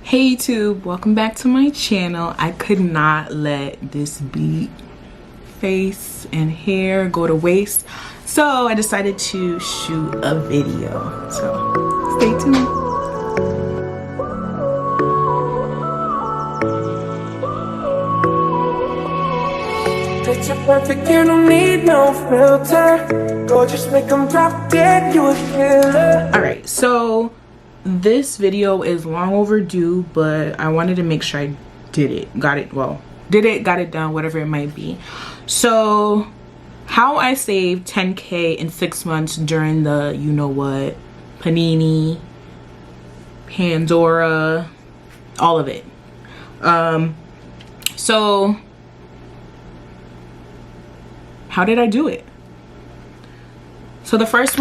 Hey YouTube, welcome back to my channel. I could not let this beat, face, and hair go to waste, so I decided to shoot a video. So stay tuned. Picture perfect, you don't need no filter. Go just make them drop dead, you a killer. Alright, so this video is long overdue, but I wanted to make sure I got it done, whatever it might be. So how I saved 10K in 6 months during the you know what, Panini, Pandora, all of it. So how did I do it? So the first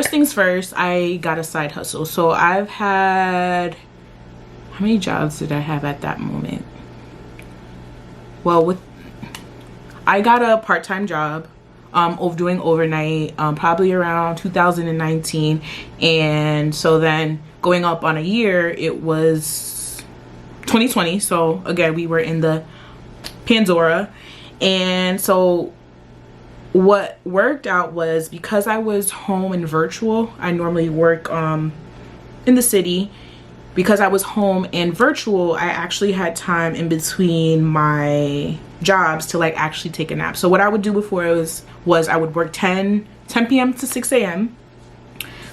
things first, I got a side hustle. So I've had, how many jobs did I have at that moment? Well, I got a part-time job of doing overnight, probably around 2019. And so then going up on a year, it was 2020. So again, we were in the Pandora. And so what worked out was, because I was home and virtual, I normally work in the city. Because I was home and virtual, I actually had time in between my jobs to like actually take a nap. So what I would do before was I would work 10 p.m. to 6 a.m.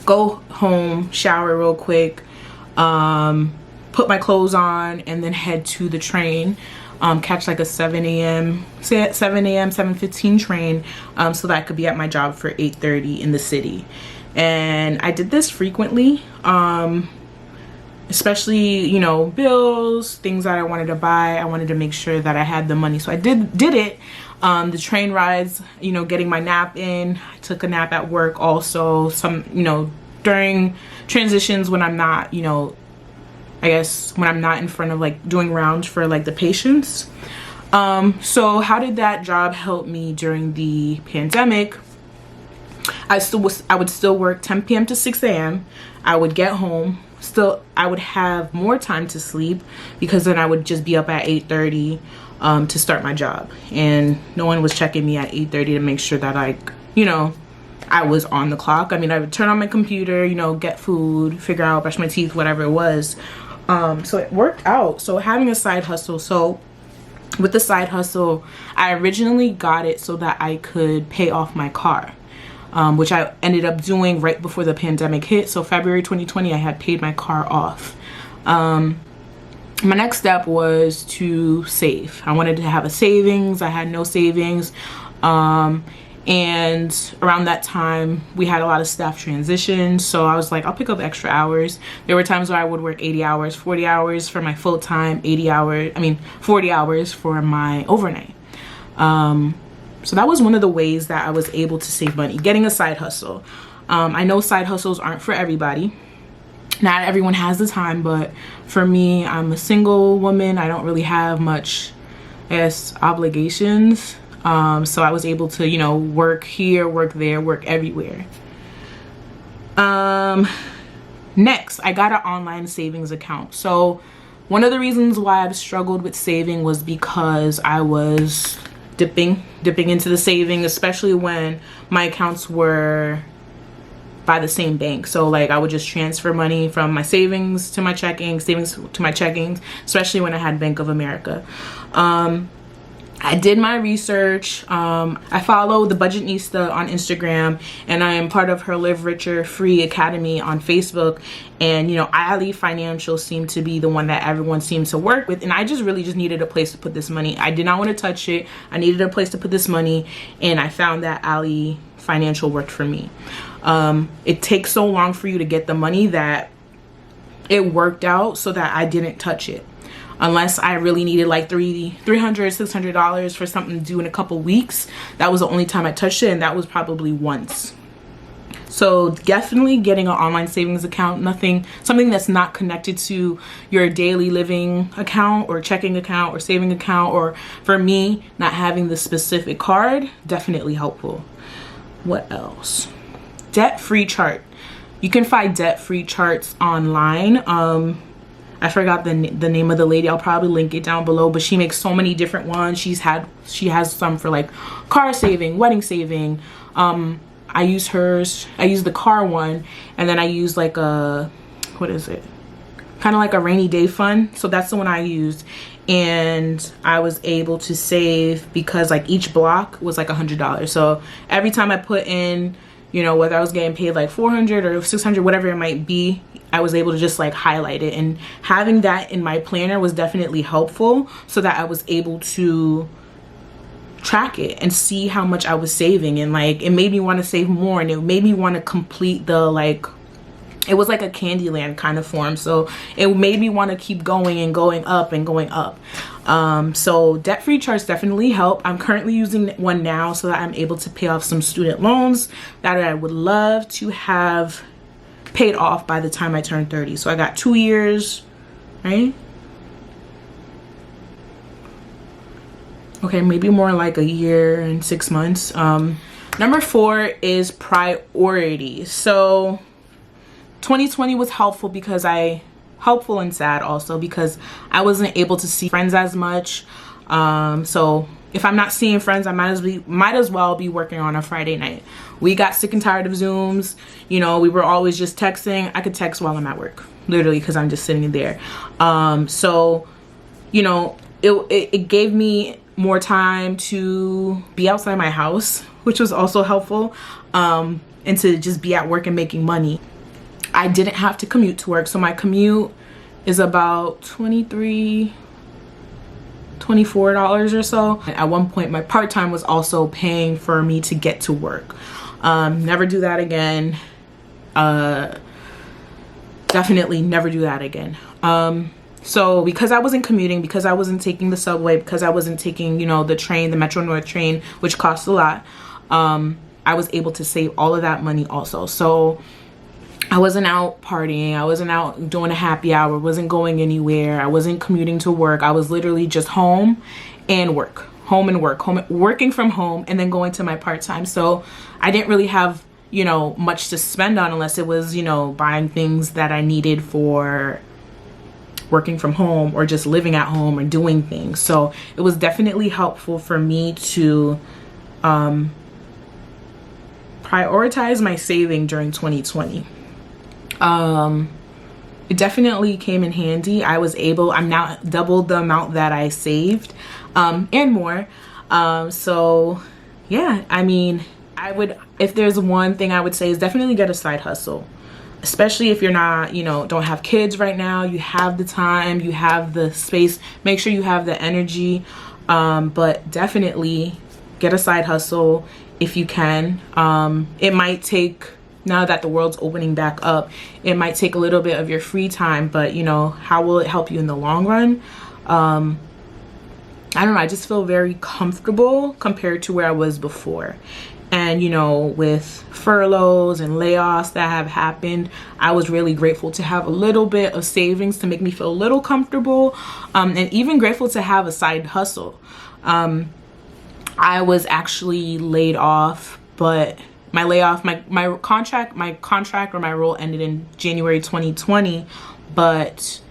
go home, shower real quick, put my clothes on, and then head to the train. Catch like a 7 a.m. 7:15 train, so that I could be at my job for 8:30 in the city. And I did this frequently, especially, you know, bills, things that I wanted to buy. I wanted to make sure that I had the money, so I did it. The train rides, you know, getting my nap in. I took a nap at work also. Some, you know, during transitions when I'm not, you know, I guess when I'm not in front of like doing rounds for like the patients. So how did that job help me during the pandemic? I would still work 10 p.m. to 6 a.m. I would get home. I would have more time to sleep, because then I would just be up at 8:30 to start my job, and no one was checking me at 8:30 to make sure that I was on the clock. I mean, I would turn on my computer, you know, get food, figure out, brush my teeth, whatever it was. So it worked out. So having a side hustle. So with the side hustle, I originally got it so that I could pay off my car, which I ended up doing right before the pandemic hit. So February 2020, I had paid my car off. My next step was to save. I wanted to have a savings. I had no savings. And around that time, we had a lot of staff transitions, so I was like, I'll pick up extra hours. There were times where I would work 80 hours, 40 hours for my full-time, 40 hours for my overnight. So that was one of the ways that I was able to save money, getting a side hustle. I know side hustles aren't for everybody. Not everyone has the time, but for me, I'm a single woman. I don't really have much, I guess, obligations. So I was able to, you know, work here, work there, work everywhere. Next, I got an online savings account. So one of the reasons why I've struggled with saving was because I was dipping into the saving, especially when my accounts were by the same bank. So like I would just transfer money from my savings to my checking, savings to my checkings, especially when I had Bank of America. I did my research. I follow the Budgetnista on Instagram, and I am part of her Live Richer Free Academy on Facebook. And, you know, Ali Financial seemed to be the one that everyone seemed to work with. And I just needed a place to put this money. I did not want to touch it. I needed a place to put this money. And I found that Ali Financial worked for me. It takes so long for you to get the money that it worked out so that I didn't touch it. Unless I really needed like $300, $600 for something to do in a couple weeks. That was the only time I touched it, and that was probably once. So definitely getting an online savings account, something that's not connected to your daily living account or checking account or saving account, or for me, not having the specific card, definitely helpful. What else? Debt-free chart. You can find debt-free charts online. I forgot the name of the lady. I'll probably link it down below, but she makes so many different ones. She has some for like car saving, wedding saving. I use hers. I use the car one, and then I use like a, what is it? Kind of like a rainy day fund. So that's the one I used, and I was able to save because like each block was like $100. So every time I put in, you know, whether I was getting paid like 400 or 600, whatever it might be, I was able to just like highlight it, and having that in my planner was definitely helpful so that I was able to track it and see how much I was saving. And like, it made me want to save more, and it made me want to complete the, like, it was like a Candyland kind of form. So it made me want to keep going and going up and going up. So debt-free charts definitely help. I'm currently using one now so that I'm able to pay off some student loans that I would love to have paid off by the time I turn 30. So I got 2 years, right? Okay, maybe more like a year and 6 months. Number 4 is priorities. So 2020 was helpful because helpful and sad also because I wasn't able to see friends as much. So if I'm not seeing friends, I might as well be working on a Friday night. We got sick and tired of Zooms. You know, we were always just texting. I could text while I'm at work, literally, because I'm just sitting there. So, you know, it gave me more time to be outside my house, which was also helpful, and to just be at work and making money. I didn't have to commute to work, so my commute is about $24 or so. At one point, my part-time was also paying for me to get to work. Never do that again. Definitely never do that again. So because I wasn't commuting, because I wasn't taking the subway, because I wasn't taking, you know, the train, the Metro North train, which costs a lot, I was able to save all of that money also. So I wasn't out partying. I wasn't out doing a happy hour. Wasn't going anywhere. I wasn't commuting to work. I was literally just home and work, home and work, working from home, and then going to my part-time. So I didn't really have, you know, much to spend on unless it was, you know, buying things that I needed for working from home or just living at home or doing things. So it was definitely helpful for me to prioritize my saving during 2020. It definitely came in handy. I'm now doubled the amount that I saved, and more. So yeah, I mean, if there's one thing I would say is definitely get a side hustle, especially if you're not, you know, don't have kids right now. You have the time, you have the space, make sure you have the energy, but definitely get a side hustle if you can. It might take, now that the world's opening back up, it might take a little bit of your free time, but you know, how will it help you in the long run? I don't know, I just feel very comfortable compared to where I was before. And you know, with furloughs and layoffs that have happened, I was really grateful to have a little bit of savings to make me feel a little comfortable, and even grateful to have a side hustle. I was actually laid off, but my layoff, my contract or my role ended in January 2020, but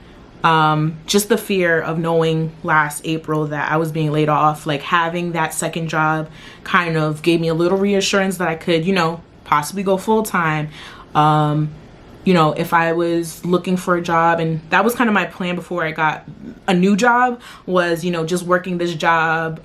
just the fear of knowing last April that I was being laid off, like having that second job kind of gave me a little reassurance that I could, you know, possibly go full time. You know, if I was looking for a job, and that was kind of my plan before I got a new job, was, you know, just working this job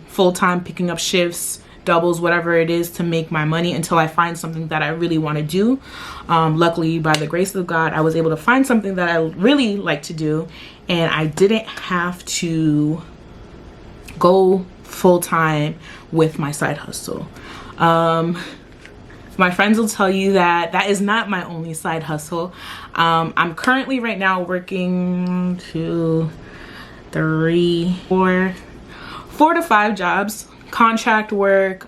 full time, picking up shifts, doubles, whatever it is, to make my money until I find something that I really want to do. Luckily, by the grace of God, I was able to find something that I really like to do, and I didn't have to go full time with my side hustle. My friends will tell you that that is not my only side hustle. I'm currently right now working 4 to 5 jobs, contract work,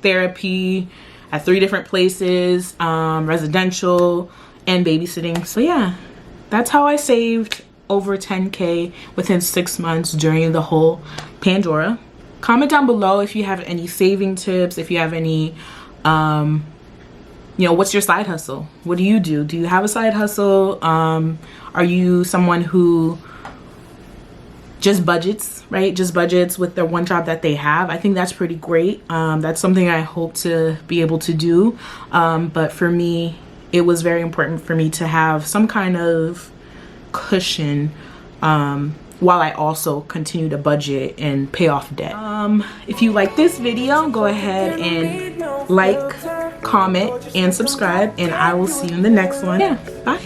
therapy at 3 different places, residential, and babysitting. So yeah, that's how I saved over 10K within 6 months during the whole Pandora. Comment down below if you have any saving tips, if you have any you know, what's your side hustle? What do you do? Do you have a side hustle? Are you someone who just budgets, right? Just budgets with the one job that they have. I think that's pretty great. That's something I hope to be able to do. But for me, it was very important for me to have some kind of cushion while I also continue to budget and pay off debt. If you like this video, go ahead and like, comment, and subscribe, and I will see you in the next one. Yeah, bye.